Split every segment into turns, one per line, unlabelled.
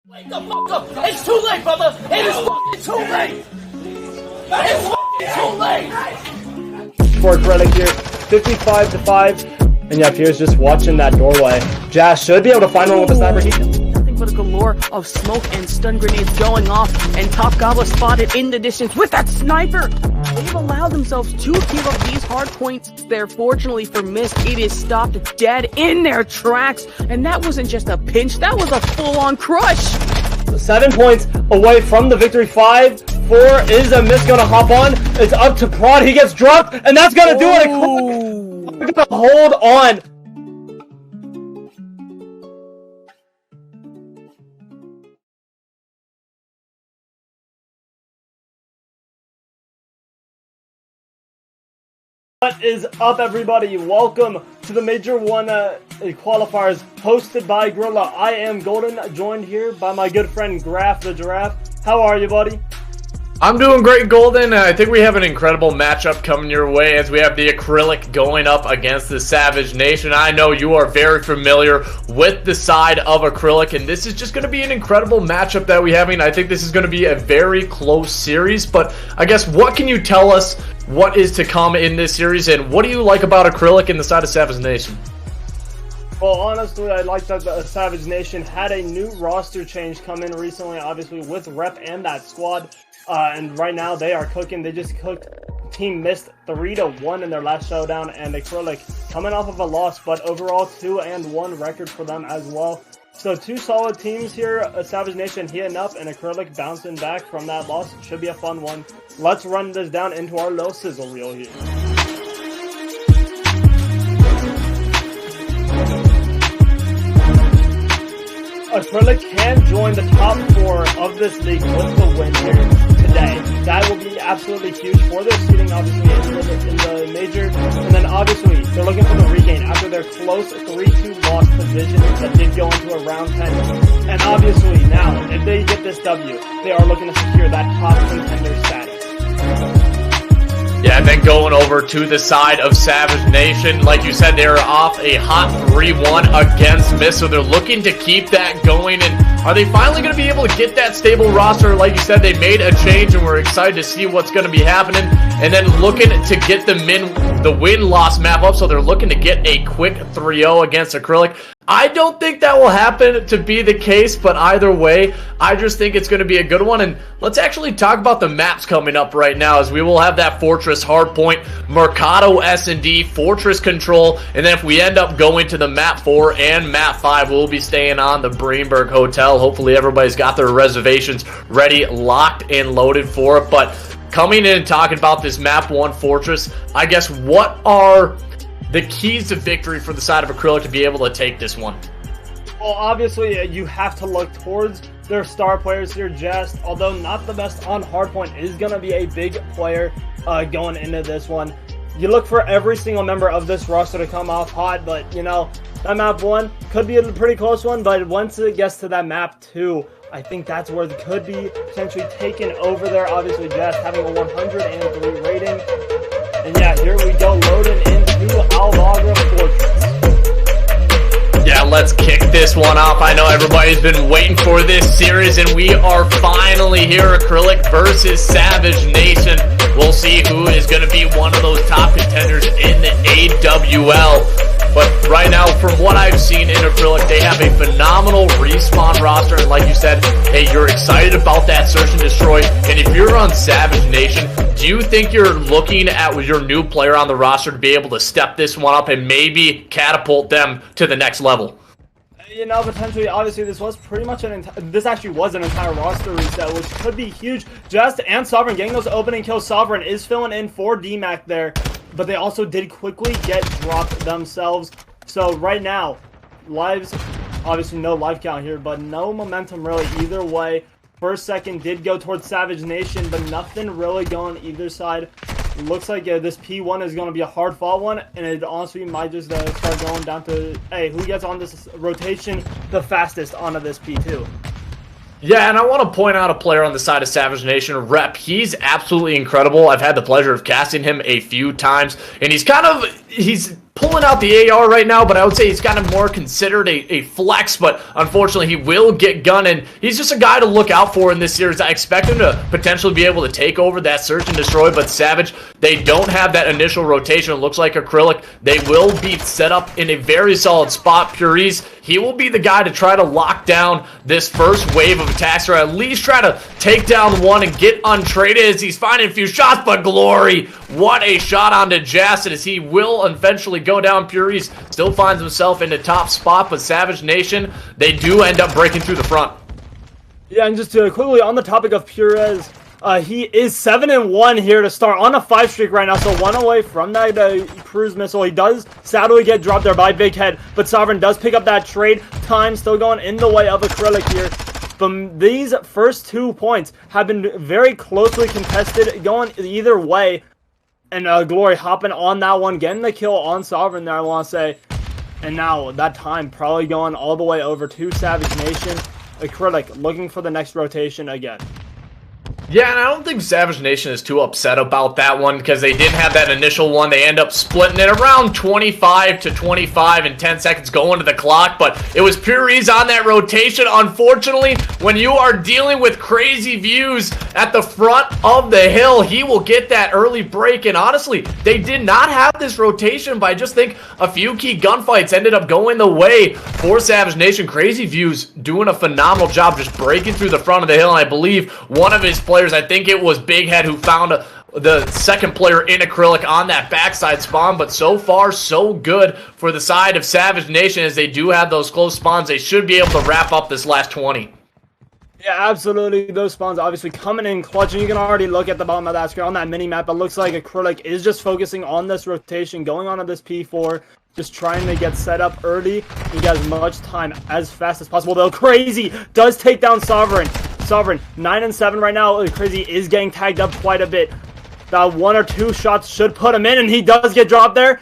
Wake the fuck up! It's too late, brother! It is fucking too late! It's fucking too late!
For Acrylic here, 55-5, and yeah, Pierre's just watching that doorway. Jazz should be able to find one with the sniper.
Nothing but a galore of smoke and stun grenades going off, and Top Gobbler spotted in the distance with that sniper. They've allowed themselves to give up these hard points there. Fortunately for Mist, it is stopped dead in their tracks, and that wasn't just a pinch, that was a full-on crush.
7 points away from the victory. 5-4 is a Mist gonna hop on. It's up to Prod. He gets dropped, and that's gonna do it. We're gonna hold on. What is up, everybody? Welcome to the Major 1 Qualifiers hosted by Grilla. I am Golden, joined here by my good friend Graf the Giraffe. How are you, buddy?
I'm doing great, Golden. I think we have an incredible matchup coming your way as we have the Acrylic going up against the Savage Nation. I know you are very familiar with the side of Acrylic, and this is just going to be an incredible matchup that we're having. I think this is going to be a very close series, but I guess what can you tell us what is to come in this series, and what do you like about Acrylic in the side of Savage Nation?
Well, honestly, I like that the Savage Nation had a new roster change come in recently, obviously, with Rep and that squad. And right now, they are cooking. They just cooked Team Mist 3-1 in their last showdown, and Acrylic coming off of a loss, but overall 2-1 record for them as well. So two solid teams here, Savage Nation heating up, and Acrylic bouncing back from that loss. It should be a fun one. Let's run this down into our little sizzle reel here. Acrylic can join the top 4 of this league with the win here today. That will be absolutely huge for their seeding, obviously, in the major. And then, obviously, they're looking for the regain after their close 3-2 loss position that did go into a round 10. And obviously, now, if they get this W, they are looking to secure that top contender status.
Yeah, and then going over to the side of Savage Nation, like you said, they're off a hot 3-1 against Mist, so they're looking to keep that going. And are they finally going to be able to get that stable roster? Like you said, they made a change, and we're excited to see what's going to be happening. And then looking to get the win-loss map up, so they're looking to get a quick 3-0 against Acrylic. I don't think that will happen to be the case, but either way, I just think it's going to be a good one. And let's actually talk about the maps coming up right now, as we will have that Fortress Hardpoint, Mercado S&D, Fortress Control, and then if we end up going to the Map 4 and Map 5, we'll be staying on the Breenberg Hotel. Hopefully everybody's got their reservations ready, locked, and loaded for it. But coming in and talking about this Map 1 Fortress, I guess what are the keys to victory for the side of Acrylic to be able to take this one?
Well, obviously, you have to look towards their star players here. Jest, although not the best on hardpoint, is going to be a big player going into this one. You look for every single member of this roster to come off hot, but, you know, that map 1 could be a pretty close one, but once it gets to that map 2, I think that's where it could be potentially taken over there. Obviously, Jest having a 103 rating. And yeah, here we go, loading into Alvagra Fortress.
Yeah, let's kick this one off. I know everybody's been waiting for this series, and we are finally here. Acrylic versus Savage Nation. We'll see who is going to be one of those top contenders in the AWL. But right now, from what I've seen in Acrylic, they have a phenomenal respawn roster. And like you said, hey, you're excited about that Search and Destroy. And if you're on Savage Nation, do you think you're looking at your new player on the roster to be able to step this one up and maybe catapult them to the next level?
You know, potentially, obviously, this was pretty much this actually was an entire roster reset, which could be huge. Just and Sovereign getting those opening kills. Sovereign is filling in for DMAC there, but they also did quickly get dropped themselves. So right now, lives, obviously no life count here, but no momentum really either way. First, second did go towards Savage Nation, but nothing really going either side. Looks like this P1 is going to be a hard-fought one, and it honestly might just start going down to, hey, who gets on this rotation the fastest onto this P2.
Yeah, and I want to point out a player on the side of Savage Nation, Rep. He's absolutely incredible. I've had the pleasure of casting him a few times, and he's pulling out the AR right now, but I would say he's kind of more considered a flex, but unfortunately he will get gun, and he's just a guy to look out for in this series. I expect him to potentially be able to take over that search and destroy, but Savage, they don't have that initial rotation. It looks like Acrylic, they will be set up in a very solid spot. Puris, he will be the guy to try to lock down this first wave of attacks, or at least try to take down one and get untraded as he's finding a few shots, but Glory, what a shot onto Jasson as he will eventually go down. Puris still finds himself in the top spot, but Savage Nation, they do end up breaking through the front.
Yeah, and just quickly on the topic of Puris, he is 7-1 here to start on a 5 streak right now, so 1 away from that cruise missile. He does sadly get dropped there by Big Head, but Sovereign does pick up that trade. Time still going in the way of Acrylic here. But these first 2 points have been very closely contested, going either way. And Glory hopping on that one, getting the kill on Sovereign there, I want to say. And now that time probably going all the way over to Savage Nation. Acrylic looking for the next rotation again.
Yeah, and I don't think Savage Nation is too upset about that one because they didn't have that initial one. They end up splitting it around 25 to 25 and 10 seconds going to the clock, but it was Puris on that rotation. Unfortunately, when you are dealing with crazy views at the front of the hill, he will get that early break, and honestly, they did not have this rotation, but I just think a few key gunfights ended up going the way for Savage Nation. Crazy Views doing a phenomenal job just breaking through the front of the hill, and I believe one of his players, I think it was Big Head, who found the second player in Acrylic on that backside spawn. But so far, so good for the side of Savage Nation as they do have those close spawns. They should be able to wrap up this last 20.
Yeah, absolutely. Those spawns obviously coming in clutch, and you can already look at the bottom of that screen on that mini-map. It looks like Acrylic is just focusing on this rotation, going on to this P4, just trying to get set up early and get as much time as fast as possible. Though Crazy does take down Sovereign. Sovereign 9 and 7 right now. Crazy is getting tagged up quite a bit. That 1 or 2 shots should put him in, and he does get dropped there.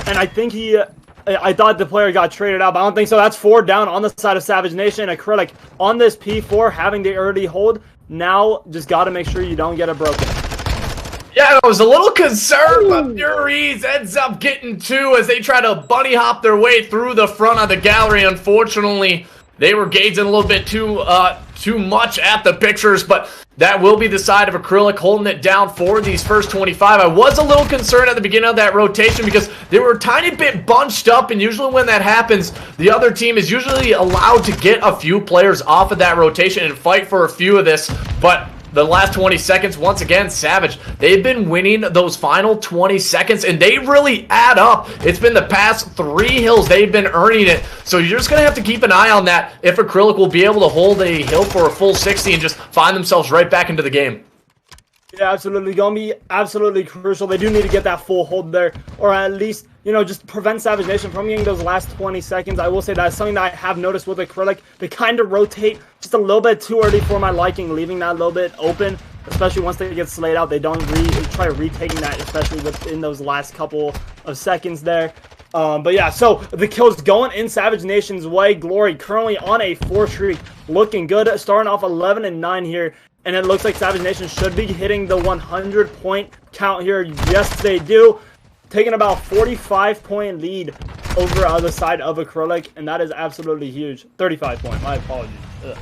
And I think I thought the player got traded out, but I don't think so. That's 4 down on the side of Savage Nation. Acrylic on this P4, having the early hold. Now, just got to make sure you don't get it broken.
Yeah, I was a little concerned, but Puris ends up getting 2 as they try to bunny hop their way through the front of the gallery. Unfortunately, they were gazing a little bit too much at the pictures, but that will be the side of Acrylic holding it down for these first 25. I was a little concerned at the beginning of that rotation because they were a tiny bit bunched up, and usually when that happens, the other team is usually allowed to get a few players off of that rotation and fight for a few of this, but the last 20 seconds, once again, Savage, they've been winning those final 20 seconds, and they really add up. It's been the past 3 hills they've been earning it, so you're just going to have to keep an eye on that if Acrylic will be able to hold a hill for a full 60 and just find themselves right back into the game.
Yeah, absolutely. Going to be absolutely crucial. They do need to get that full hold there, or at least, you know, just prevent Savage Nation from getting those last 20 seconds. I will say that's something that I have noticed with Acrylic. They kind of rotate just a little bit too early for my liking, leaving that a little bit open, especially once they get slayed out. They don't try retaking that, especially within those last couple of seconds there. But yeah, so the kills going in Savage Nation's way. Glory currently on a 4 streak, looking good, starting off 11 and 9 here. And it looks like Savage Nation should be hitting the 100-point count here. Yes, they do. Taking about 45-point lead over the side of Acrylic, and that is absolutely huge. 35-point, my apologies. Ugh.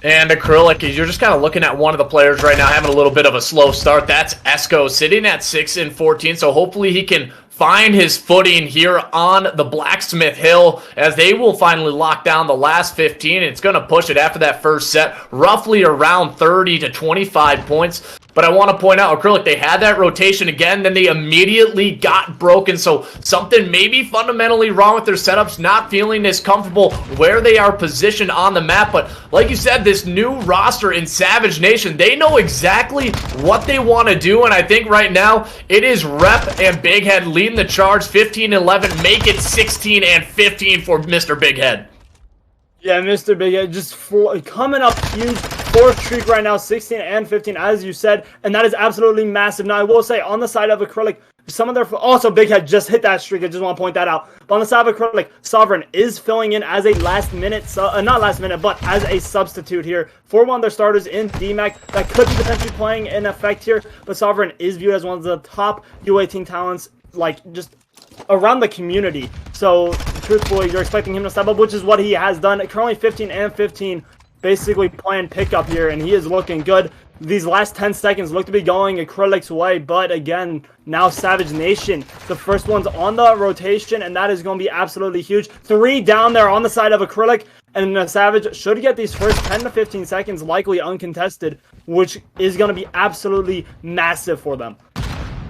And Acrylic, you're just kind of looking at one of the players right now having a little bit of a slow start. That's Esco sitting at 6 and 14, so hopefully he can find his footing here on the Blacksmith Hill as they will finally lock down the last 15. It's going to push it after that first set, roughly around 30 to 25 points. But I want to point out, Acrylic, they had that rotation again, then they immediately got broken. So something maybe fundamentally wrong with their setups, not feeling as comfortable where they are positioned on the map. But like you said, this new roster in Savage Nation, they know exactly what they want to do. And I think right now, it is Rep and Big Head leading the charge, 15-11, make it 16 and 15 for Mr. Big Head.
Yeah, Mr. Big Head just coming up huge. 4th streak right now, 16 and 15, as you said, and that is absolutely massive. Now, I will say, on the side of Acrylic, some of their... Also, Big Head just hit that streak. I just want to point that out. But on the side of Acrylic, Sovereign is filling in as a last-minute... not last-minute, but as a substitute here for one of their starters in DMAC that could be potentially playing in effect here. But Sovereign is viewed as one of the top U18 talents, like, just around the community. So truthfully, you're expecting him to step up, which is what he has done. Currently 15 and 15, basically playing pickup here, and he is looking good. These last 10 seconds look to be going Acrylic's way, but again, now Savage Nation, the first one's on the rotation, and that is going to be absolutely huge. 3 down there on the side of Acrylic, and Savage should get these first 10 to 15 seconds likely uncontested, which is going to be absolutely massive for them.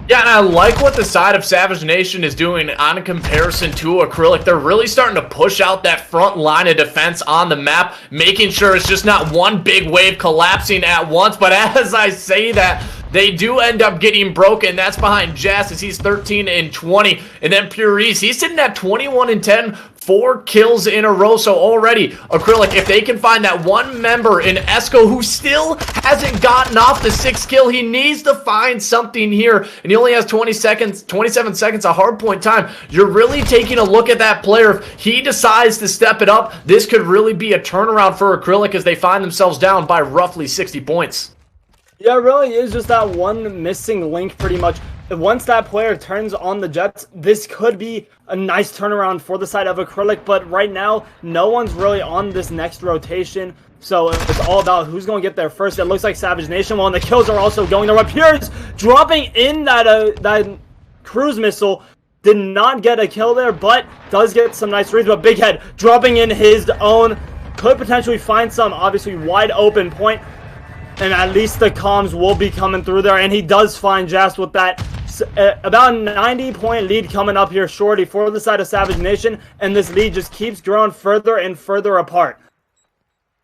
Yeah, and I like what the side of Savage Nation is doing on comparison to Acrylic. They're really starting to push out that front line of defense on the map, making sure it's just not one big wave collapsing at once. But as I say that, they do end up getting broken. That's behind Jazz as he's 13 and 20. And then Pureese, he's sitting at 21 and 10. 4 kills in a row. So already, Acrylic, if they can find that one member in Esco who still hasn't gotten off the 6th kill, he needs to find something here. And he only has 27 seconds, a hard point time. You're really taking a look at that player. If he decides to step it up, this could really be a turnaround for Acrylic as they find themselves down by roughly 60 points.
Yeah, it really is just that one missing link pretty much. Once that player turns on the Jets, this could be a nice turnaround for the side of Acrylic, but right now, no one's really on this next rotation, so it's all about who's going to get there first. It looks like Savage Nation, well, and the kills are also going there. But Pure's dropping in that cruise missile, did not get a kill there, but does get some nice reads. But Big Head dropping in his own, could potentially find some, obviously, wide open point. And at least the comms will be coming through there. And he does find Jast with that about 90-point lead coming up here shortly for the side of Savage Nation. And this lead just keeps growing further and further apart.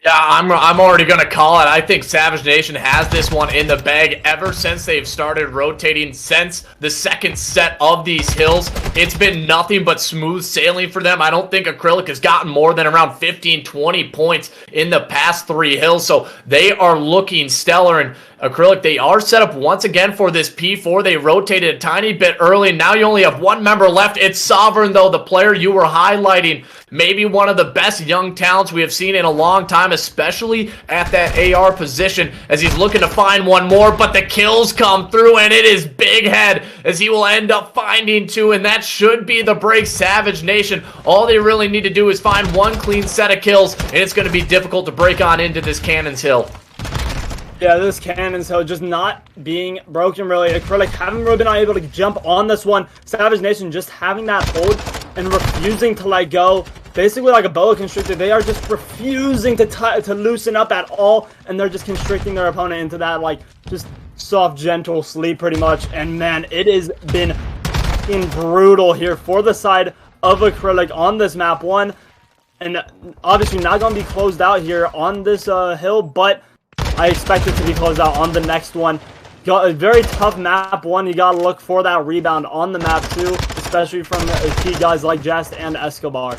Yeah, I'm already going to call it. I think Savage Nation has this one in the bag ever since they've started rotating. Since the second set of these hills, it's been nothing but smooth sailing for them. I don't think Acrylic has gotten more than around 15-20 points in the past 3 hills, so they are looking stellar. And Acrylic, they are set up once again for this P4. They rotated a tiny bit early. Now you only have 1 member left. It's Sovereign, though, the player you were highlighting. Maybe one of the best young talents we have seen in a long time, especially at that AR position, as he's looking to find one more, but the kills come through, and it is Big Head as he will end up finding 2, and that should be the break. Savage Nation, all they really need to do is find 1 clean set of kills, and it's going to be difficult to break on into this Cannon's Hill.
Yeah, this Cannon's Hill just not being broken, really. Acrylic haven't really been able to jump on this one. Savage Nation just having that hold and refusing to let go. Basically like a boa constrictor. They are just refusing to loosen up at all, and they're just constricting their opponent into that, like, just soft, gentle sleep pretty much. And man, it has been brutal here for the side of Acrylic on this map 1. And obviously not going to be closed out here on this hill, but I expect it to be closed out on the next one. Got a very tough map 1. You got to look for that rebound on the map 2, especially from key guys like Jest and Escobar.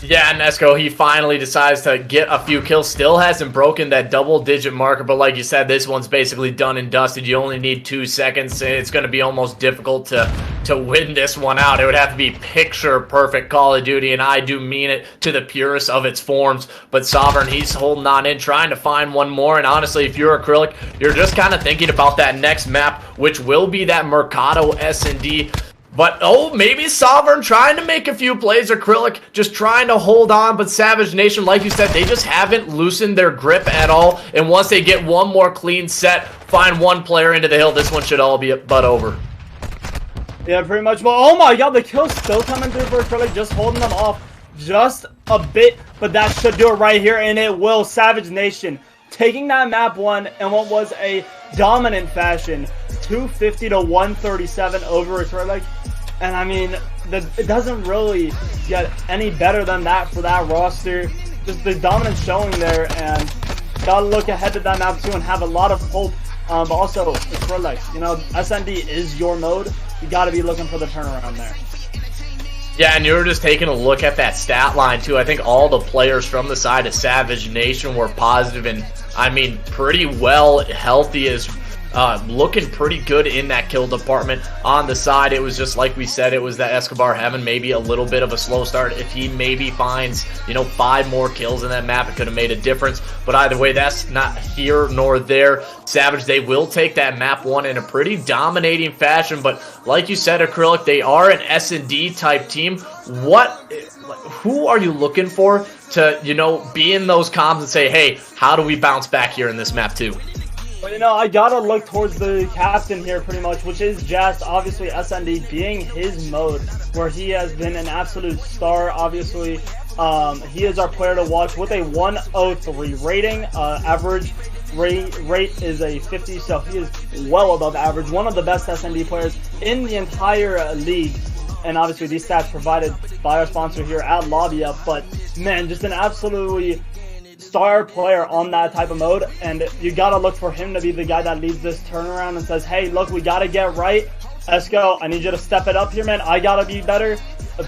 Yeah, Nesco, he finally decides to get a few kills. Still hasn't broken that double-digit marker, but like you said, this one's basically done and dusted. You only need 2 seconds, and it's going to be almost difficult to win this one out. It would have to be picture-perfect Call of Duty, and I do mean it to the purest of its forms. But Sovereign, he's holding on in, trying to find one more, and honestly, if you're Acrylic, you're just kind of thinking about that next map, which will be that Mercado S&D. But, oh, maybe Sovereign trying to make a few plays. Acrylic just trying to hold on. But Savage Nation, like you said, they just haven't loosened their grip at all. And once they get one more clean set, find 1 player into the hill, this one should all be but over.
Yeah, pretty much. Well, oh my god, the kill's still coming through for Acrylic, just holding them off just a bit. But that should do it right here, and it will. Savage Nation taking that map 1 in what was a dominant fashion. 250 to 137 over Acrylic. And I mean, it doesn't really get any better than that for that roster. Just the dominance showing there, and gotta look ahead to that map too and have a lot of hope. But also, Acrylic, you know, SND is your mode. You gotta be looking for the turnaround there.
Yeah, and you were just taking a look at that stat line too. I think all the players from the side of Savage Nation were positive and, I mean, pretty well healthy as looking pretty good in that kill department. On the side, it was just like we said, it was that Escobar having maybe a little bit of a slow start. If he maybe finds, you know, 5 more kills in that map, it could have made a difference. But either way, that's not here nor there. Savage, they will take that map 1 in a pretty dominating fashion. But like you said, Acrylic, they are an S&D type team. Who are you looking for to, you know, be in those comms and say, hey, how do we bounce back here in this map 2?
Well, you know, I gotta look towards the captain here pretty much, which is just obviously SND being his mode, where he has been an absolute star. Obviously, he is our player to watch with a 103 rating. Average rate is a 50, so he is well above average. One of the best SND players in the entire league. And obviously these stats provided by our sponsor here at Lobby Up. But man, just an absolutely star player on that type of mode, and you gotta look for him to be the guy that leads this turnaround and says, hey, look, we gotta get right. Esco, I need you to step it up here, man. I gotta be better.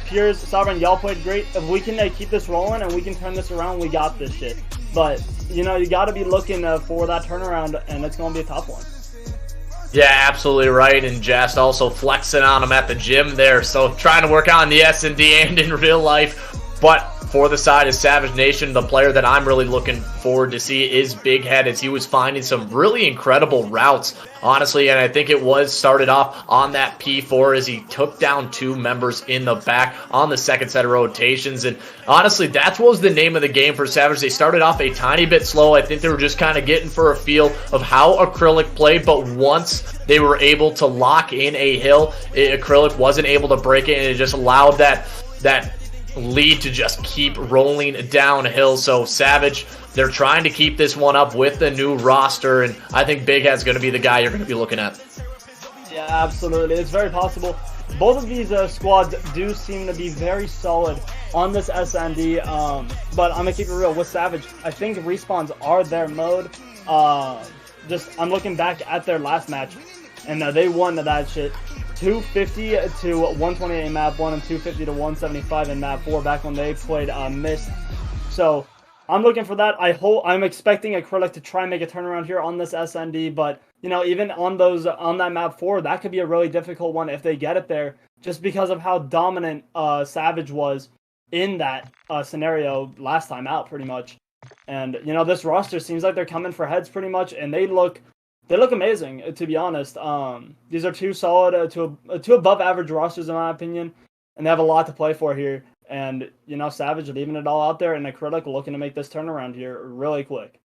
Piers, Sovereign, y'all played great. If we can keep this rolling and we can turn this around, we got this shit. But, you know, you gotta be looking for that turnaround, and it's gonna be a tough one.
Yeah, absolutely right, and just also flexing on him at the gym there, so trying to work on the S&D and in real life. But for the side of Savage Nation, the player that I'm really looking forward to see is Big Head, as he was finding some really incredible routes, honestly, and I think it was started off on that P4 as he took down 2 members in the back on the second set of rotations, and honestly, that was the name of the game for Savage. They started off a tiny bit slow. I think they were just kind of getting for a feel of how Acrylic played, but once they were able to lock in a hill, Acrylic wasn't able to break it, and it just allowed that lead to just keep rolling downhill. So Savage, they're trying to keep this one up with the new roster, and I think Big Head's going to be the guy you're going to be looking at.
Yeah, absolutely. It's very possible. Both of these squads do seem to be very solid on this SND, but I'm going to keep it real with Savage. I think respawns are their mode. I'm looking back at their last match, and they won that shit. 250 to 128 in map 1 and 250 to 175 in map 4 back when they played Mist. So I'm looking for that. I'm expecting Acrylic to try and make a turnaround here on this SND, but you know, even on that map 4, that could be a really difficult one if they get it there, just because of how dominant Savage was in that scenario last time out, pretty much. And you know, this roster seems like they're coming for heads pretty much, and they look amazing, to be honest. These are 2 solid, 2 above average rosters in my opinion, and they have a lot to play for here. And you know, Savage leaving it all out there, and Acrylic looking to make this turnaround here really quick.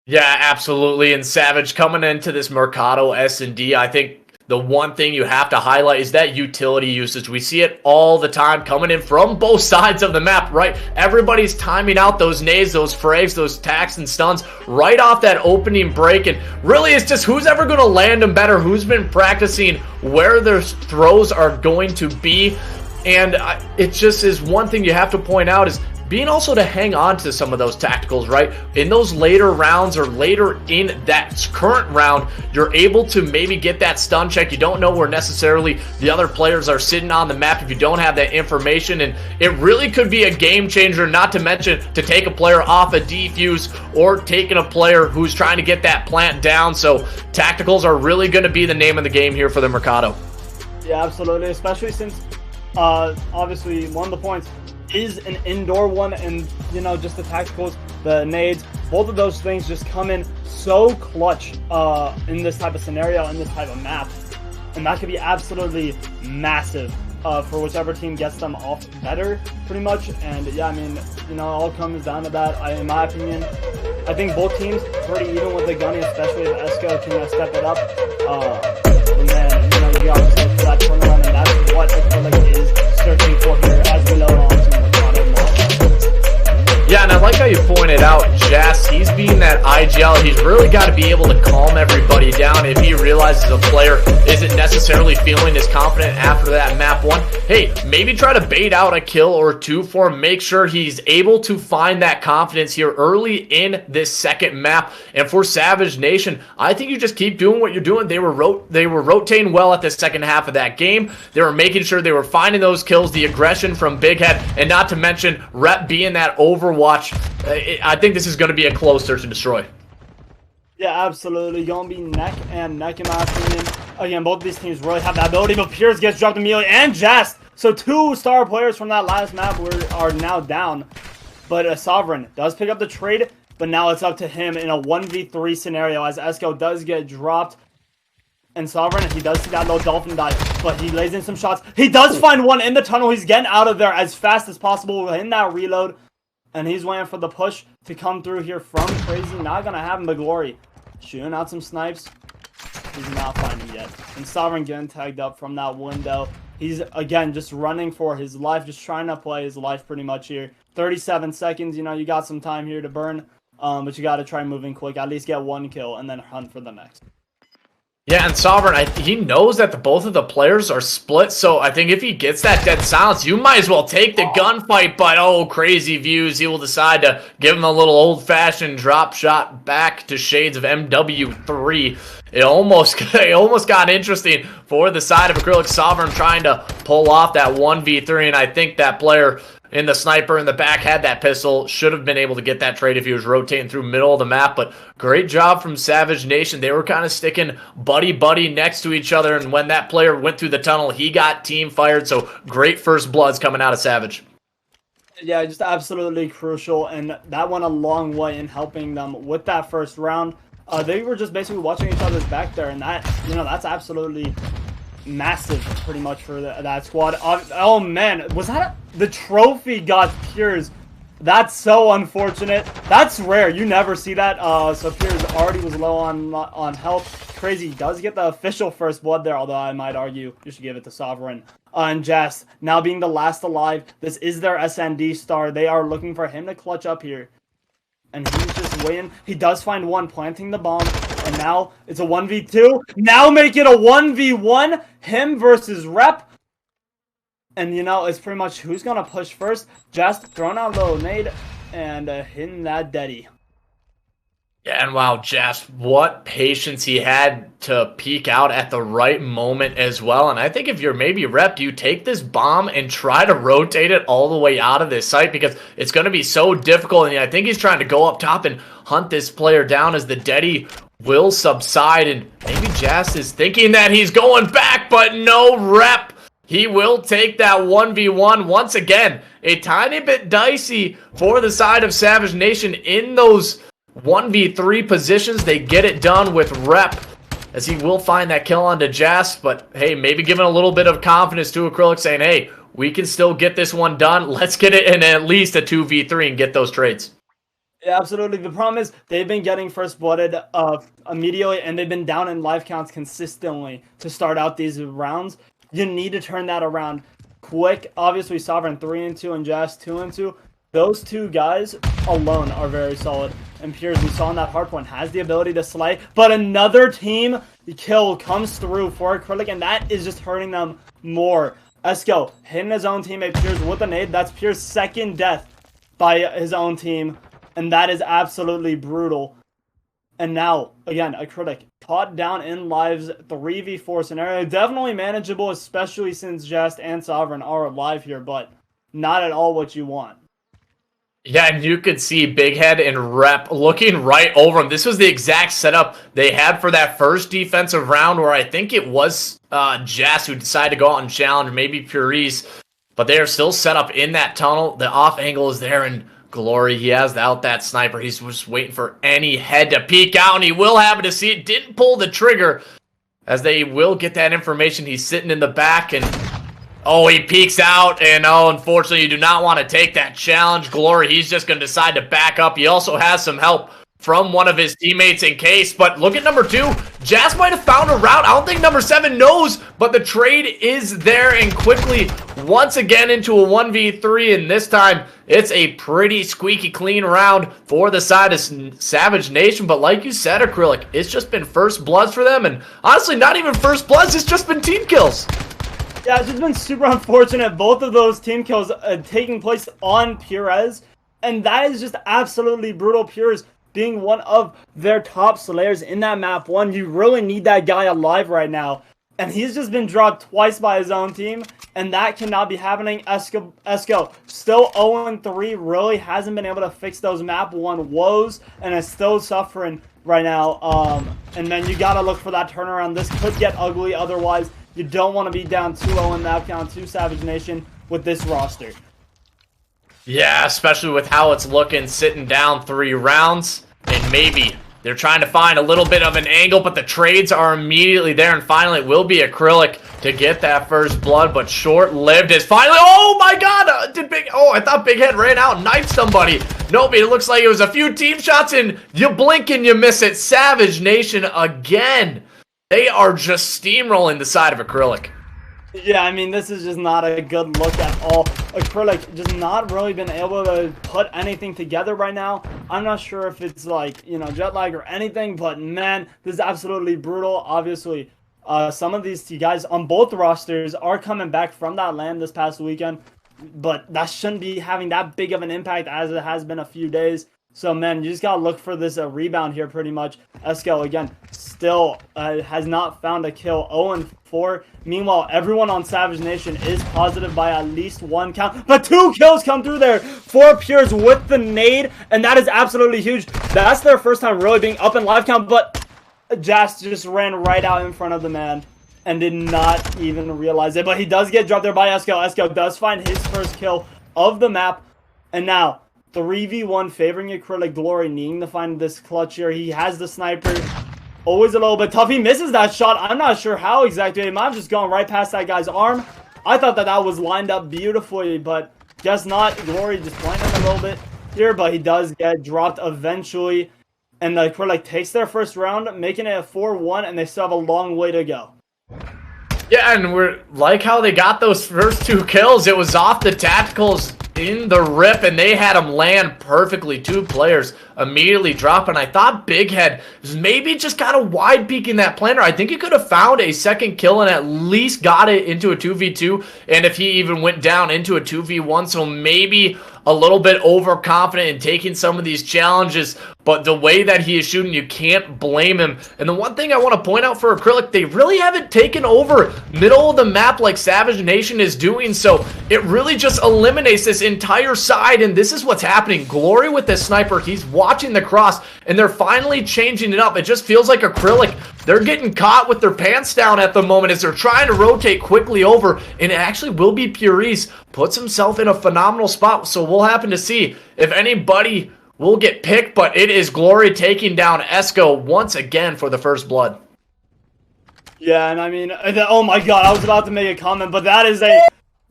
Yeah, absolutely. And Savage coming into this Mercado S&D, I think the one thing you have to highlight is that utility usage. We see it all the time coming in from both sides of the map, right? Everybody's timing out those nades, those frags, those tacks and stuns right off that opening break. And really, it's just who's ever going to land them better, who's been practicing where their throws are going to be. And it just is one thing you have to point out is being also to hang on to some of those tacticals, right? In those later rounds or later in that current round, you're able to maybe get that stun check. You don't know where necessarily the other players are sitting on the map if you don't have that information, and it really could be a game changer, not to mention to take a player off a defuse or taking a player who's trying to get that plant down. So tacticals are really going to be the name of the game here for the Mercado.
Yeah, absolutely, especially since obviously one of the points is an indoor one, and you know, just the tacticals, the nades, both of those things just come in so clutch in this type of scenario, in this type of map, and that could be absolutely massive for whichever team gets them off better, pretty much. And yeah, I mean, you know, it all comes down to that. In my opinion, I think both teams pretty even with the gunny, especially if Esco can step it up, and then you know, you obviously look for that turnaround, and that's what Acrylic is searching for here as we load on to Mercado.
Yeah, and I like how you pointed out, Jess, he's being that IGL. He's really got to be able to calm everybody down if he realizes a player isn't necessarily feeling as confident after that map 1. Hey, maybe try to bait out a kill or 2 for him. Make sure he's able to find that confidence here early in this second map. And for Savage Nation, I think you just keep doing what you're doing. They were rotating well at the second half of that game. They were making sure they were finding those kills, the aggression from Big Head, and not to mention Rep being that Overwatch. I think this is going to be a close search and destroy.
Yeah, absolutely. Going to be neck and neck in my opinion. Again, both of these teams really have that ability, but Pierce gets dropped immediately, and Jest. So 2 star players from that last map are now down. But Sovereign does pick up the trade, but now it's up to him in a 1v3 scenario as Esco does get dropped. And Sovereign, he does see that low dolphin dive, but he lays in some shots. He does find one in the tunnel. He's getting out of there as fast as possible in that reload. And he's waiting for the push to come through here from Crazy. Not going to happen, but Glory shooting out some snipes. He's not finding yet. And Sovereign getting tagged up from that window. He's, again, just running for his life, just trying to play his life pretty much here. 37 seconds, you know, you got some time here to burn. But you got to try moving quick. At least get 1 kill and then hunt for the next.
Yeah, and Sovereign, he knows that both of the players are split, so I think if he gets that dead silence, you might as well take the gunfight, but Crazy Views, he will decide to give him a little old-fashioned drop shot back to shades of MW3. It almost got interesting for the side of Acrylic. Sovereign trying to pull off that 1v3, and I think that player in the sniper in the back had that pistol, should have been able to get that trade if he was rotating through middle of the map, but great job from Savage Nation. They were kind of sticking buddy next to each other, and when that player went through the tunnel, he got team fired, so great first bloods coming out of Savage.
Yeah, just absolutely crucial, and that went a long way in helping them with that first round. They were just basically watching each other's back there, and that, you know, that's absolutely massive pretty much for that squad. Oh man, was that the trophy got Piers? That's so unfortunate. That's rare. You never see that. So Piers already was low on health. Crazy does get the official first blood there, although I might argue you should give it to Sovereign. And Jess, now being the last alive, this is their SND star. They are looking for him to clutch up here. And he's just waiting. He does find one, planting the bomb. And now it's a 1v2. Now make it a 1v1. Him versus Rep. And, you know, it's pretty much who's going to push first. Just throwing out a little nade and hitting that deady.
Yeah, and wow, Jess, what patience he had to peek out at the right moment as well. And I think if you're maybe Rep, you take this bomb and try to rotate it all the way out of this site because it's going to be so difficult. And I think he's trying to go up top and hunt this player down as the deady will subside. And maybe Jess is thinking that he's going back, but no, Rep. He will take that 1v1 once again. A tiny bit dicey for the side of Savage Nation in those 1v3 positions. They get it done with Rep as he will find that kill onto Jas, but hey, maybe giving a little bit of confidence to Acrylic saying, hey, we can still get this one done. Let's get it in at least a 2v3 and get those trades.
Yeah, absolutely. The problem is they've been getting first blooded immediately, and they've been down in life counts consistently to start out these rounds. You need to turn that around quick. Obviously, Sovereign 3-2 and Jas 2-2. Those two guys alone are very solid. And Piers, we saw in that hardpoint, has the ability to slay. But another team kill comes through for Acrylic, and that is just hurting them more. Esco hitting his own teammate Piers with a nade. That's Piers' second death by his own team. And that is absolutely brutal. And now, again, Acrylic caught down in lives 3v4 scenario. Definitely manageable, especially since Jest and Sovereign are alive here, but not at all what you want.
Yeah, and you could see Big Head and Rep looking right over him. This was the exact setup they had for that first defensive round where I think it was Jess who decided to go out and challenge, maybe Puris, but they are still set up in that tunnel. The off angle is there, and Glory, he has out that sniper. He's just waiting for any head to peek out, and he will happen to see it. Didn't pull the trigger, as they will get that information. He's sitting in the back, and oh, he peeks out, and oh, unfortunately, you do not want to take that challenge. Glory, he's just going to decide to back up. He also has some help from one of his teammates in case, but look at number 2. Jazz might have found a route. I don't think number 7 knows, but the trade is there, and quickly, once again, into a 1v3, and this time, it's a pretty squeaky clean round for the side of Savage Nation, but like you said, Acrylic, it's just been first bloods for them, and honestly, not even first bloods, it's just been team kills.
Yeah, it's just been super unfortunate. Both of those team kills taking place on Purez, and that is just absolutely brutal. Purez being one of their top slayers in that map 1. You really need that guy alive right now. And he's just been dropped twice by his own team, and that cannot be happening. Esco still 0-3, really hasn't been able to fix those map 1 woes, and is still suffering right now. And then you gotta look for that turnaround. This could get ugly otherwise. You don't want to be down 2-0 in that count to Savage Nation with this roster.
Yeah, especially with how it's looking, sitting down 3 rounds, and maybe they're trying to find a little bit of an angle, but the trades are immediately there, and finally it will be Acrylic to get that first blood, but short-lived is finally, oh my god, I thought Big Head ran out and knifed somebody. Nope, it looks like it was a few team shots, and you blink and you miss it. Savage Nation again. They are just steamrolling the side of Acrylic.
Yeah, I mean, this is just not a good look at all. Acrylic just not really been able to put anything together right now. I'm not sure if it's like, you know, jet lag or anything, but man, this is absolutely brutal. Obviously, some of these guys on both rosters are coming back from that LAN this past weekend, but that shouldn't be having that big of an impact as it has been a few days. So, man, you just got to look for this rebound here pretty much. Eskel, again, still has not found a kill. 0-4. Meanwhile, everyone on Savage Nation is positive by at least 1 count. But 2 kills come through there for Pures with the nade. And that is absolutely huge. That's their first time really being up in live count. But Jas just ran right out in front of the man and did not even realize it. But he does get dropped there by Eskel. Eskel does find his first kill of the map. And now 3v1 favoring Acrylic. Glory needing to find this clutch here. He has the sniper. Always a little bit tough. He misses that shot. I'm not sure how exactly. He might have just gone right past that guy's arm. I thought that was lined up beautifully, but guess not. Glory just playing him a little bit here, but he does get dropped eventually. And the Acrylic takes their first round, making it a 4-1, and they still have a long way to go.
Yeah, and we're like how they got those first 2 kills. It was off the tacticals in the rip, and they had them land perfectly. 2 players immediately drop, and I thought Big Head was maybe just kind of wide peeking that planter. I think he could have found a second kill and at least got it into a 2v2, and if he even went down into a 2v1, so maybe a little bit overconfident in taking some of these challenges, but the way that he is shooting, you can't blame him. And the one thing I want to point out for Acrylic, they really haven't taken over middle of the map like Savage Nation is doing, so it really just eliminates this entire side, and this is what's happening. Glory with this sniper, he's watching the cross, and they're finally changing it up. It just feels like Acrylic, they're getting caught with their pants down at the moment as they're trying to rotate quickly over, and it actually will be Puris puts himself in a phenomenal spot, so we'll happen to see if anybody will get picked, but it is Glory taking down Esco once again for the first blood.
Yeah, and I mean, oh my god, I was about to make a comment, but that is a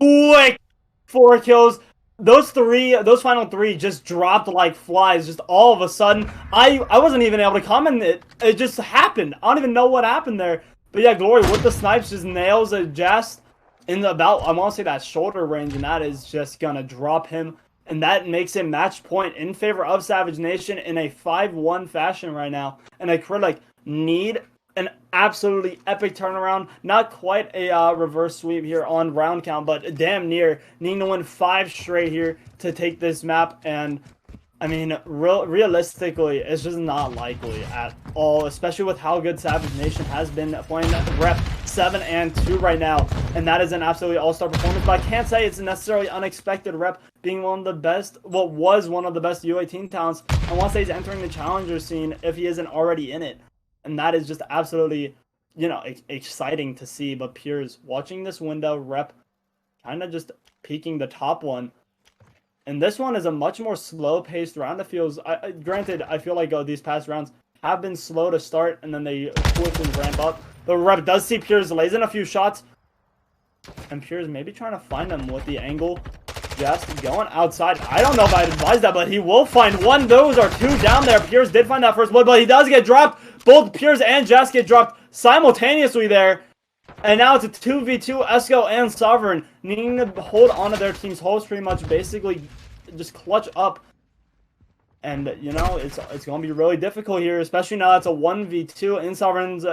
quick 4 kills. Those final 3 just dropped like flies, just all of a sudden. I wasn't even able to comment it. It just happened. I don't even know what happened there. But yeah, Glory with the snipes just nails a Jas in the about, I want to say that shoulder range, and that is just gonna drop him. And that makes it match point in favor of Savage Nation in a 5-1 fashion right now. And Acrylic need an absolutely epic turnaround. Not quite a reverse sweep here on round count, but damn near. Needing to win 5 straight here to take this map. And I mean, realistically, it's just not likely at all, especially with how good Savage Nation has been playing rep 7-2 right now. And that is an absolutely all-star performance, but I can't say it's necessarily unexpected. Rep being one of the best, what was one of the best U18 talents. I want to say he's entering the challenger scene if he isn't already in it. And that is just absolutely, you know, exciting to see. But Piers watching this window, Rep kind of just peeking the top one. And this one is a much more slow-paced round. It feels, granted, I feel like these past rounds have been slow to start, and then they quickly ramp up. The Rep does see Piers lays in a few shots, and Piers maybe trying to find him with the angle. Just going outside. I don't know if I'd advise that, but he will find one. Those are 2 down there. Piers did find that first blood, but he does get dropped. Both Piers and Jas get dropped simultaneously there. And now it's a 2v2, Esco and Sovereign needing to hold on to their team's hopes, pretty much basically just clutch up. And, you know, it's going to be really difficult here, especially now it's a 1v2 in Sovereign's,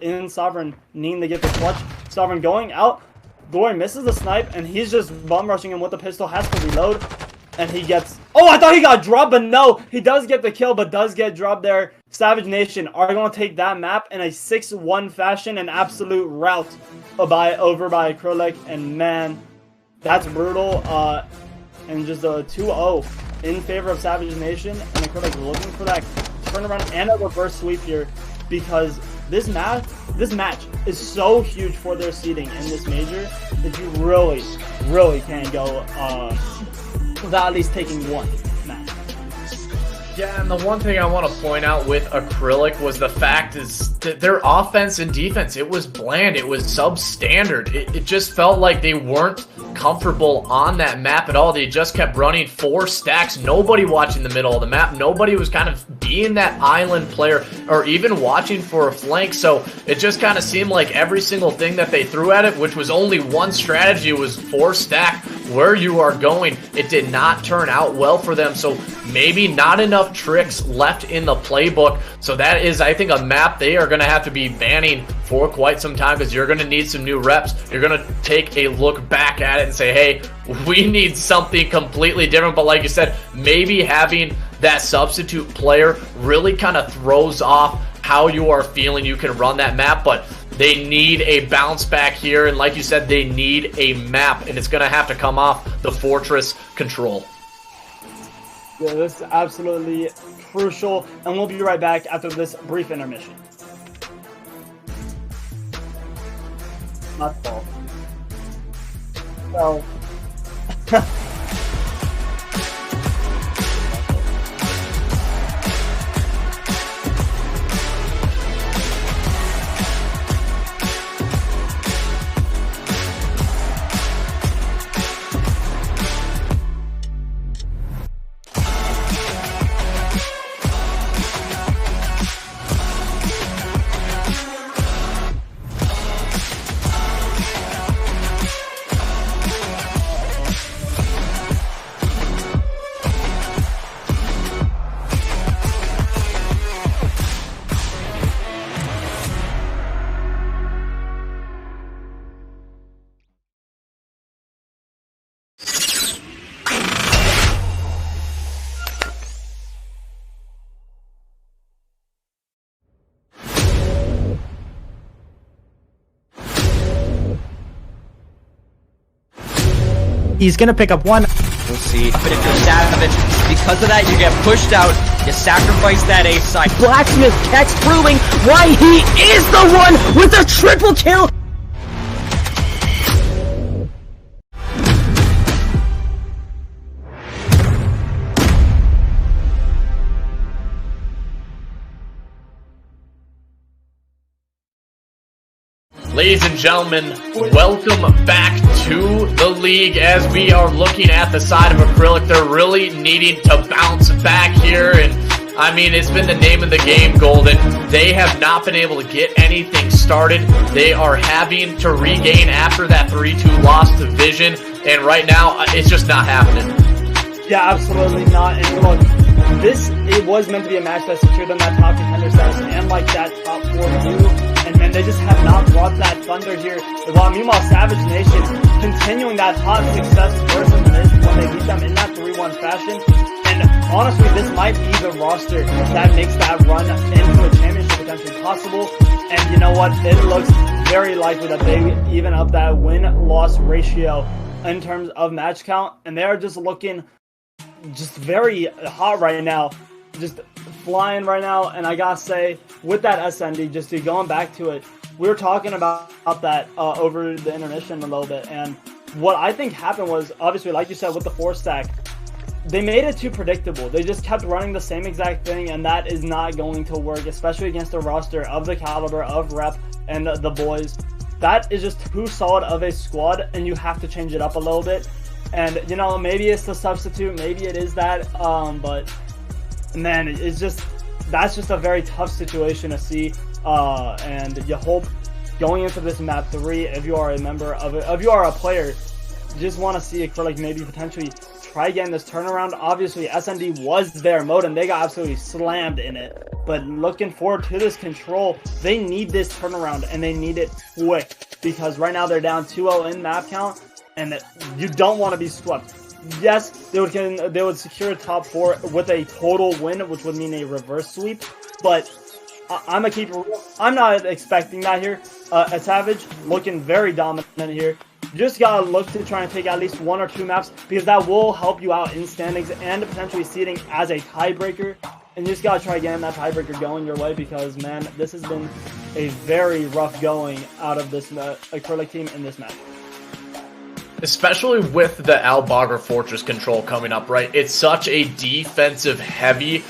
in Sovereign needing to get the clutch. Sovereign going out. Glory misses the snipe, and he's just bum rushing him with the pistol, has to reload. And he gets... Oh, I thought he got dropped, but no. He does get the kill, but does get dropped there. Savage Nation are going to take that map in a 6-1 fashion, an absolute rout over by Acrylic. And man, that's brutal. And just a 2-0 in favor of Savage Nation. And Acrylic looking for that turnaround and a reverse sweep here, because this match is so huge for their seeding in this major that you really can't go without at least taking one match.
Yeah, and the one thing I want to point out with Acrylic was the fact is that their offense and defense, it was bland. It was substandard. It just felt like they weren't comfortable on that map at all. They just kept running 4 stacks. Nobody watching the middle of the map. Nobody was kind of being that island player or even watching for a flank. So it just kind of seemed like every single thing that they threw at it, which was only one strategy, was 4 stack where you are going. It did not turn out well for them. So maybe not enough tricks left in the playbook. So that is, I think, a map they are going to have to be banning for quite some time, because you're going to need some new reps. You're going to take a look back at it and say, hey, we need something completely different. But like you said, maybe having that substitute player really kind of throws off how you are feeling you can run that map. But they need a bounce back here, and like you said, they need a map, and it's going to have to come off the Fortress control.
Yeah, this is absolutely crucial, and we'll be right back after this brief intermission. Not fault. So,
he's gonna pick up one.
We'll see. But if you're Savage, because of that, you get pushed out. You sacrifice that ace side.
Blacksmith Kex proving why he is the one with a triple kill.
Ladies and gentlemen, welcome back to the league. As we are looking at the side of Acrylic, they're really needing to bounce back here, and I mean, it's been the name of the game, Golden. They have not been able to get anything started. They are having to regain after that 3-2 loss to Vision, and right now, it's just not happening.
yeah, absolutely not. And look, it was meant to be a match that secured them that top contender status and like that top 4 view. And man, they just have not brought that thunder here. While meanwhile, Savage Nation continuing that hot success first in the midst when they beat them in that 3-1 fashion. And honestly, this might be the roster that makes that run into a championship potentially possible. And you know what? It looks very likely that they even up that win-loss ratio in terms of match count. And they are just looking just very hot right now. Just flying right now, and I gotta say, with that SND, just going back to it, we were talking about that over the intermission a little bit, and what I think happened was, obviously, like you said, with the 4 stack, they made it too predictable. They just kept running the same exact thing, and that is not going to work, especially against a roster of the caliber of Rep and the boys. That is just too solid of a squad, and you have to change it up a little bit. And, you know, maybe it's the substitute, maybe it is that, but man, it's just, that's just a very tough situation to see, and you hope going into this map 3, if you are a member of it, if you are a player, you just want to see Acrylic maybe potentially try getting this turnaround. Obviously, SND was their mode, and they got absolutely slammed in it, but looking forward to this control, they need this turnaround, and they need it quick, because right now they're down 2-0 in map count, and you don't want to be swept. Yes, they would secure a top 4 with a total win, which would mean a reverse sweep. But I'm a keeper. I'm not expecting that here. At Savage, looking very dominant here. You just gotta look to try and take at least 1 or 2 maps, because that will help you out in standings and potentially seeding as a tiebreaker. And you just gotta try getting that tiebreaker going your way because, man, this has been a very rough going out of this Acrylic team in this match.
Especially with the Al-Baghr Fortress control coming up, right? It's such a defensive-heavy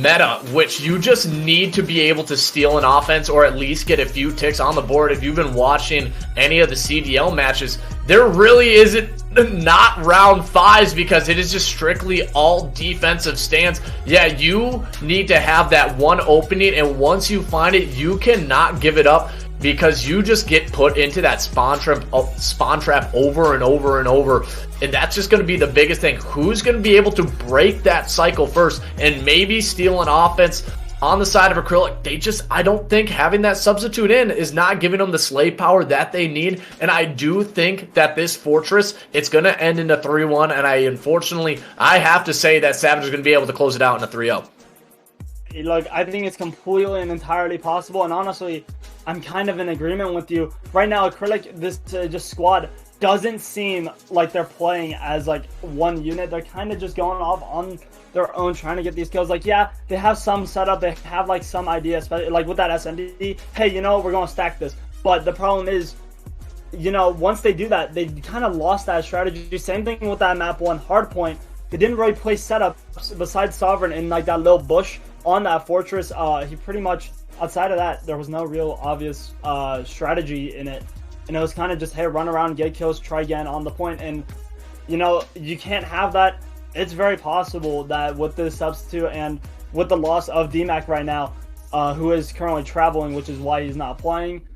meta, which you just need to be able to steal an offense or at least get a few ticks on the board. If you've been watching any of the CDL matches, there really isn't not round 5s because it is just strictly all defensive stance. Yeah, you need to have that one opening, and once you find it, you cannot give it up because you just get put into that spawn trap over and over and over. And that's just going to be the biggest thing. Who's going to be able to break that cycle first and maybe steal an offense on the side of Acrylic? I don't think having that substitute in is not giving them the slave power that they need. And I do think that this Fortress, it's going to end in a 3-1. And unfortunately, I have to say that Savage is going to be able to close it out in a 3-0.
Look, I think it's completely and entirely possible. And honestly, I'm kind of in agreement with you. Right now, Acrylic, this just squad doesn't seem like they're playing as like one unit. They're kind of just going off on their own, trying to get these kills. Like, yeah, they have some setup. They have like some idea, especially like with that SMD. Hey, you know, we're going to stack this. But the problem is, you know, once they do that, they kind of lost that strategy. Same thing with that map 1 hardpoint. They didn't really play setups besides Sovereign in like that little bush on that Fortress. He pretty much, outside of that, there was no real obvious strategy in it. And it was kind of just, hey, run around, get kills, try again on the point. And, you know, you can't have that. It's very possible that with this substitute and with the loss of DMAC right now, who is currently traveling, which is why he's not playing,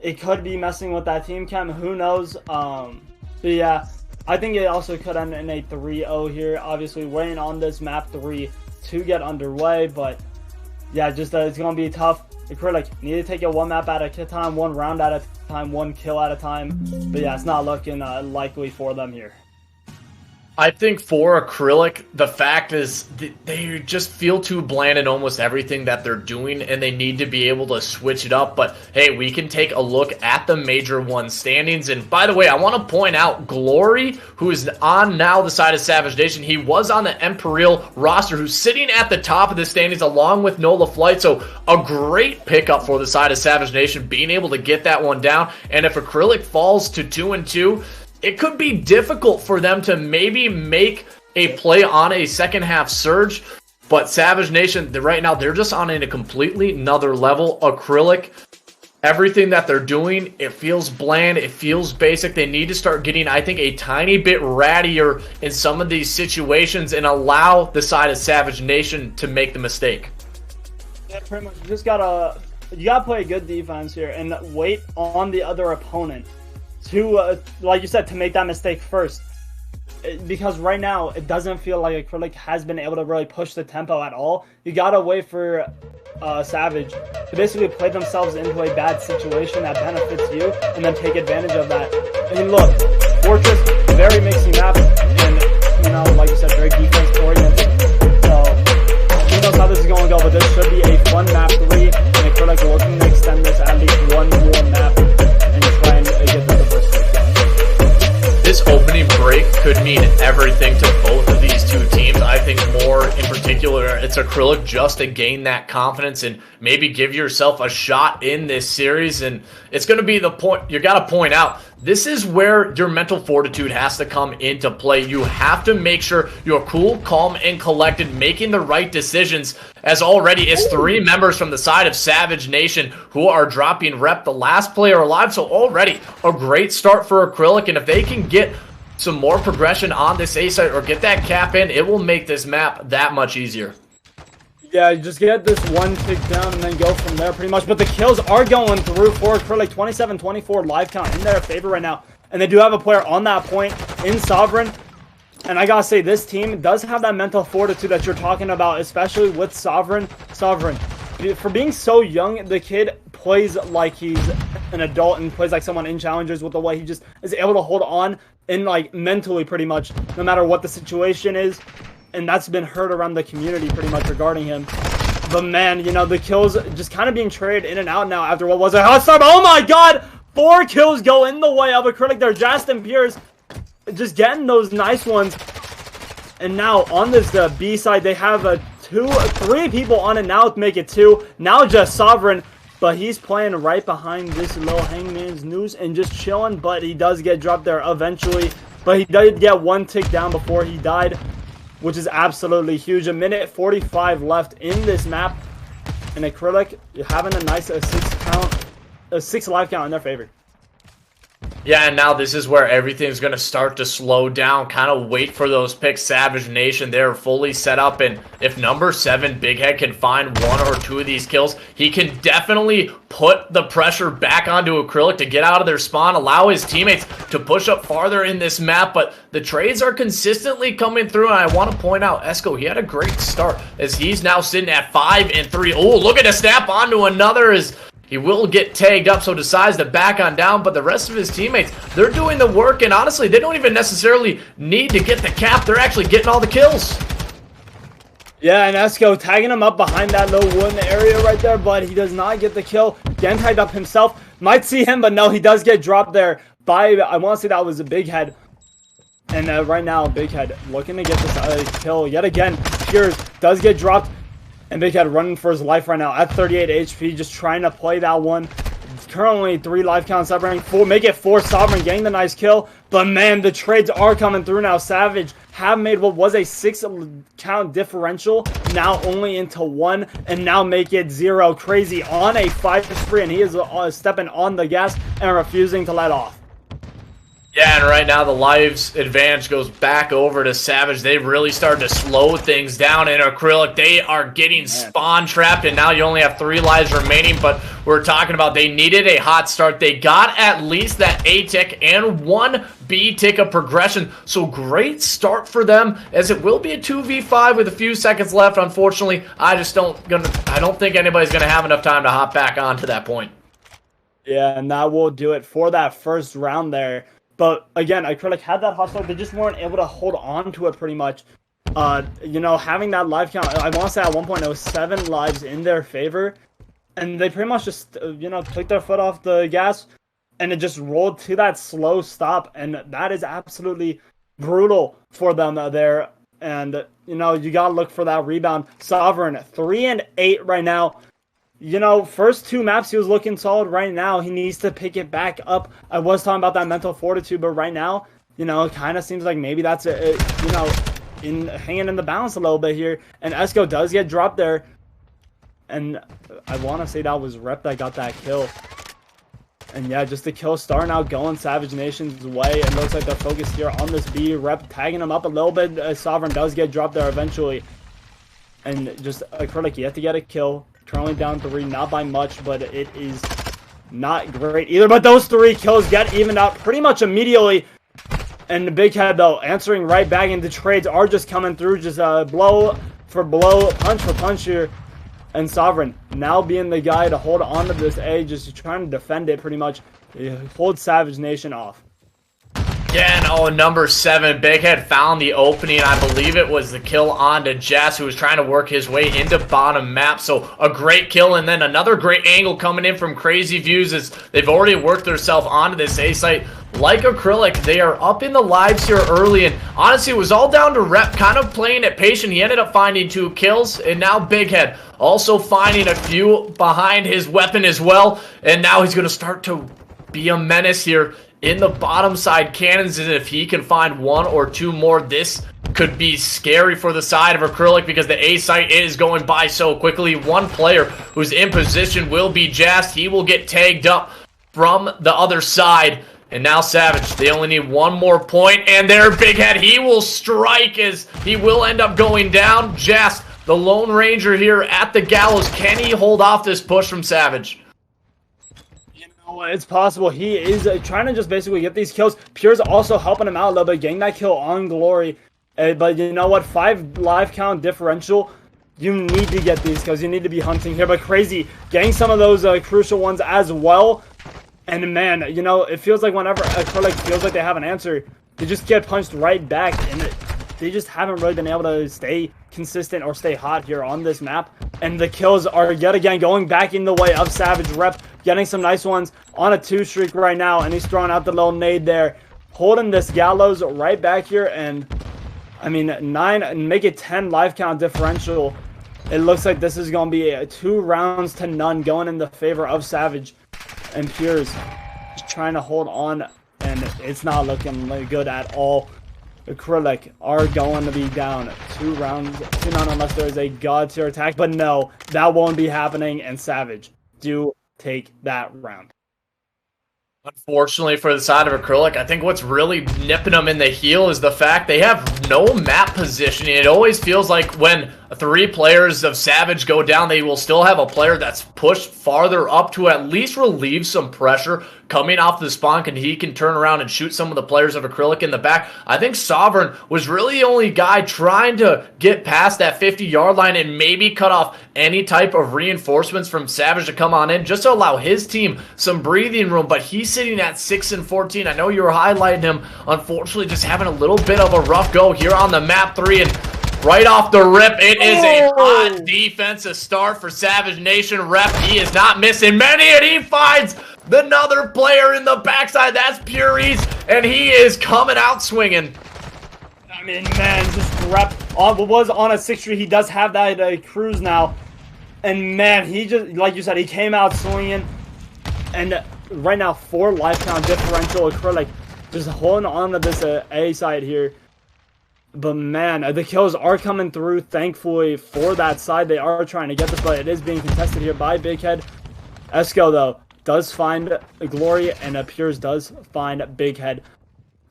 it could be messing with that team chem. Who knows? But yeah, I think it also could end in a 3-0 here. Obviously, waiting on this map 3 to get underway. But yeah, just it's going to be tough. Acrylic need to take it one map at a time, one round at a time, one kill at a time. But yeah, it's not looking likely for them here.
I think for Acrylic, the fact is they just feel too bland in almost everything that they're doing, and they need to be able to switch it up. But hey, we can take a look at the Major 1 standings. And by the way, I want to point out Glory, who is on now the side of Savage Nation. He was on the Imperial roster, who's sitting at the top of the standings along with Nola Flight. So a great pickup for the side of Savage Nation, being able to get that one down. And if Acrylic falls to 2-2, it could be difficult for them to maybe make a play on a second half surge. But Savage Nation, right now, they're just on a completely another level. Acrylic, everything that they're doing, it feels bland, it feels basic. They need to start getting, I think, a tiny bit rattier in some of these situations and allow the side of Savage Nation to make the mistake.
Yeah, pretty much. You gotta play a good defense here and wait on the other opponent to, like you said, to make that mistake first. Because right now, it doesn't feel like Acrylic has been able to really push the tempo at all. You gotta wait for Savage to basically play themselves into a bad situation that benefits you, and then take advantage of that. I mean, look, Fortress, very mixy map, and, you know, like you said, very defense-oriented. So, who knows how this is going to go, but this should be a fun map 3, and Acrylic looking to extend this at least one more map, and try and get the first place.
This opening break could mean everything to both of these two teams. I think more in particular, it's Acrylic just to gain that confidence and maybe give yourself a shot in this series. And it's going to be the point, you got to point out, this is where your mental fortitude has to come into play. You have to make sure you're cool, calm, and collected, making the right decisions, as already is 3 members from the side of Savage Nation who are dropping rep, the last player alive. So already a great start for Acrylic, and if they can get some more progression on this A site or get that cap in, it will make this map that much easier.
Yeah, just get this one tick down and then go from there pretty much. But the kills are going through for Acrylic. 27-24 live count in their favor right now. And they do have a player on that point in Sovereign. And I gotta say, this team does have that mental fortitude that you're talking about, especially with Sovereign. Sovereign, for being so young, the kid plays like he's an adult and plays like someone in challenges with the way he just is able to hold on and like mentally pretty much, no matter what the situation is. And that's been heard around the community pretty much regarding him. But man, you know, the kills just kind of being traded in and out now after what was a hot start. Oh my god! 4 kills go in the way of Acrylic. They're Justin Pierce just getting those nice ones. And now on this B side, they have three people on it now to make it 2. Now just Sovereign, but he's playing right behind this little Hangman's Noose and just chilling, but he does get dropped there eventually. But he did get 1 tick down before he died, which is absolutely huge. 1:45 left in this map, and Acrylic having a nice 6 life count in their favor.
Yeah, and now this is where everything's going to start to slow down. Kind of wait for those picks. Savage Nation, they're fully set up. And if number 7, Big Head, can find 1 or 2 of these kills, he can definitely put the pressure back onto Acrylic to get out of their spawn, allow his teammates to push up farther in this map. But the trades are consistently coming through. And I want to point out, Esco, he had a great start as he's now sitting at 5 and 3. Oh, look at the snap onto another as he will get tagged up, so decides to back on down, but the rest of his teammates, they're doing the work, and honestly, they don't even necessarily need to get the cap. They're actually getting all the kills.
Yeah, and Esco tagging him up behind that little wooden area right there, but he does not get the kill. Getting tagged up himself. Might see him, but no, he does get dropped there by, I want to say that was a Big Head. And right now, Big Head looking to get this kill yet again. Piers does get dropped. And Big Head running for his life right now at 38 HP, just trying to play that one. It's currently 3 life counts, separating 4, make it 4. Sovereign getting the nice kill. But man, the trades are coming through now. Savage have made what was a 6 count differential, now only into 1, and now make it 0. Crazy on a 5 spree, and he is stepping on the gas and refusing to let off.
Yeah, and right now the lives advantage goes back over to Savage. They really started to slow things down in Acrylic. They are getting spawn trapped, and now you only have 3 lives remaining, but we're talking about they needed a hot start. They got at least that A tick and 1 B tick of progression, so great start for them, as it will be a 2v5 with a few seconds left. Unfortunately, I don't think anybody's gonna have enough time to hop back on to that point.
Yeah, and that will do it for that first round there. But again, Acrylic had that hot start. They just weren't able to hold on to it pretty much. You know, having that life count, I want to say at one point it was 7 lives in their favor. And they pretty much just, you know, took their foot off the gas. And it just rolled to that slow stop. And that is absolutely brutal for them there. And, you know, you got to look for that rebound. Sovereign, 3 and 8 right now. You know, first 2 maps he was looking solid. Right now he needs to pick it back up. I was talking about that mental fortitude, but right now, you know, it kind of seems like maybe that's you know, hanging in the balance a little bit here. And Esco does get dropped there, and I want to say that was Rep that got that kill. And yeah, just the kill star now going Savage Nation's way. It looks like they're focused here on this B. Rep tagging him up a little bit. Sovereign does get dropped there eventually, and just Acrylic yet to get a kill. Currently down 3, not by much, but it is not great either. But those 3 kills get evened out pretty much immediately. And the Big Head, though, answering right back, and the trades are just coming through. Just blow for blow, punch for punch here. And Sovereign now being the guy to hold on to this A, just trying to defend it pretty much. Hold Savage Nation off.
Yeah, and oh, number 7, Big Head found the opening. I believe it was the kill onto Jess, who was trying to work his way into bottom map. So a great kill, and then another great angle coming in from Crazy Views as they've already worked themselves onto this A site. Like Acrylic, they are up in the lives here early, and honestly, it was all down to Rep kind of playing it patient. He ended up finding 2 kills, and now Big Head also finding a few behind his weapon as well, and now he's going to start to be a menace here in the bottom side cannons, and if he can find 1 or 2 more, this could be scary for the side of Acrylic, because the A site is going by so quickly. One player who's in position will be Jast. He will get tagged up from the other side, and now Savage, they only need 1 more point, and there Big Head, he will strike as he will end up going down. Jast, the Lone Ranger here at the gallows, can he hold off this push from Savage?
It's possible. He is trying to just basically get these kills. Pure's also helping him out a little bit, getting that kill on Glory. But you know what? 5 life count differential. You need to get these kills. You need to be hunting here. But Crazy getting some of those crucial ones as well. And man, you know, it feels like whenever Acrylic feels like they have an answer, they just get punched right back. And they just haven't really been able to stay consistent or stay hot here on this map. And the kills are yet again going back in the way of Savage. Rep getting some nice ones on a 2 streak right now, and he's throwing out the little nade there, holding this gallows right back here. And I mean, 9 and make it 10 life count differential it looks like this is going to be a 2 rounds to none going in the favor of Savage. And Piers just trying to hold on, and it's not looking good at all. Acrylic are going to be down 2 rounds to none unless there is a god tier attack. But no, that won't be happening, and Savage do take that round.
Unfortunately for the side of Acrylic, I think what's really nipping them in the heel is the fact they have no map positioning. It always feels like when 3 players of Savage go down, they will still have a player that's pushed farther up to at least relieve some pressure coming off the spawn, and he can turn around and shoot some of the players of Acrylic in the back. I think Sovereign was really the only guy trying to get past that 50-yard line and maybe cut off any type of reinforcements from Savage to come on in just to allow his team some breathing room. But he's sitting at 6-14. I know you were highlighting him. Unfortunately, just having a little bit of a rough go here on the map 3, and right off the rip, it is a hot defensive start for Savage Nation. Rep, he is not missing many, and he finds another player in the backside. That's Puries, and he is coming out swinging.
I mean, man, just Rep was on a 6-3. He does have that cruise now. And, man, he just, like you said, he came out swinging. And right now, 4 life count differential. Acrylic just holding on to this A side here. But man, the kills are coming through, thankfully, for that side. They are trying to get this, but it is being contested here by Big Head. Esco, though, does find Glory, and Piers does find Big Head.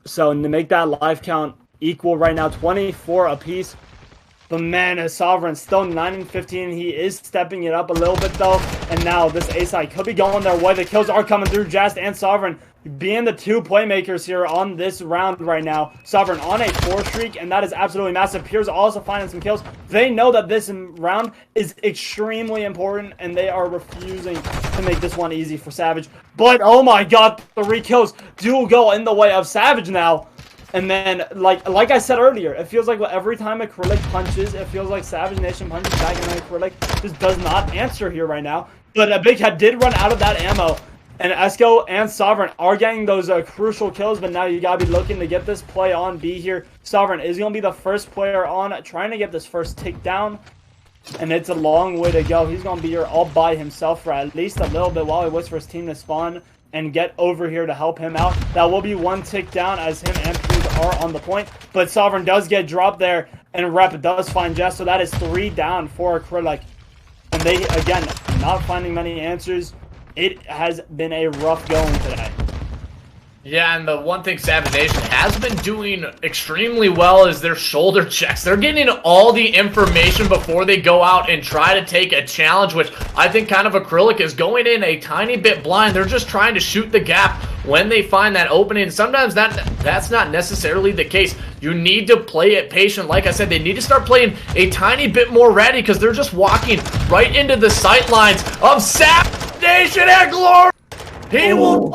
So to make that life count equal right now, 24 apiece. But man, Sovereign still 9-15. He is stepping it up a little bit, though. And now this A side could be going their way. The kills are coming through. Jast and Sovereign being the 2 playmakers here on this round right now. Sovereign on a 4 streak, and that is absolutely massive. Piers also finding some kills. They know that this round is extremely important, and they are refusing to make this one easy for Savage. But oh my god, 3 kills do go in the way of Savage now. And then, like I said earlier, it feels like every time Acrylic punches, it feels like Savage Nation punches back, and then Acrylic just does not answer here right now. But Big Head did run out of that ammo, and Esco and Sovereign are getting those crucial kills, but now you gotta be looking to get this play on B here. Sovereign is gonna be the first player on, trying to get this first takedown, and it's a long way to go. He's gonna be here all by himself for at least a little bit while he waits for his team to spawn and get over here to help him out. That will be 1 tick down as him and Piers are on the point. But Sovereign does get dropped there, and Rep does find Jess, so that is 3 down for Acrylic. And they, again, not finding many answers. It has been a rough going today.
Yeah, and the one thing Savage Nation has been doing extremely well is their shoulder checks. They're getting all the information before they go out and try to take a challenge, which I think kind of Acrylic is going in a tiny bit blind. They're just trying to shoot the gap when they find that opening. Sometimes that's not necessarily the case. You need to play it patient. Like I said, they need to start playing a tiny bit more ready, because they're just walking right into the sight lines of Savage Nation and Glory. He will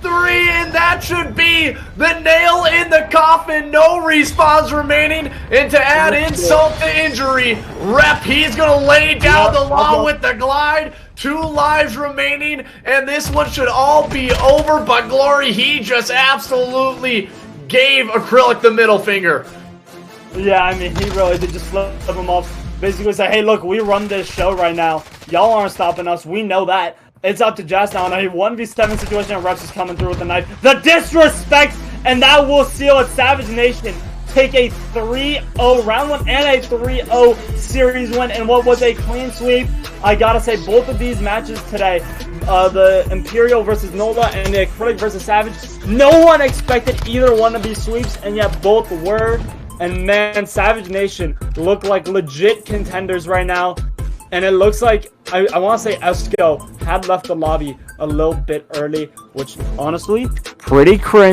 3, and that should be the nail in the coffin. No respawns remaining, and to add insult to injury, Rep, he's gonna lay down the law with the glide. 2 lives remaining, and this one should all be over. But Glory, he just absolutely gave Acrylic the middle finger.
Yeah, I mean, he really did just flip him off. Basically say, hey, look, we run this show right now. Y'all aren't stopping us. We know that. It's up to Jazz now in a 1v7 situation, and Reps is coming through with the knife. The disrespect, and that will seal it. Savage Nation take a 3-0 round 1 and a 3-0 series win, and what was a clean sweep. I gotta say, both of these matches today, the Imperial versus Nola and the Acrylic versus Savage, no one expected either one to be sweeps, and yet both were. And man, Savage Nation look like legit contenders right now. And it looks like, I want to say Esco had left the lobby a little bit early, which honestly, pretty cringe.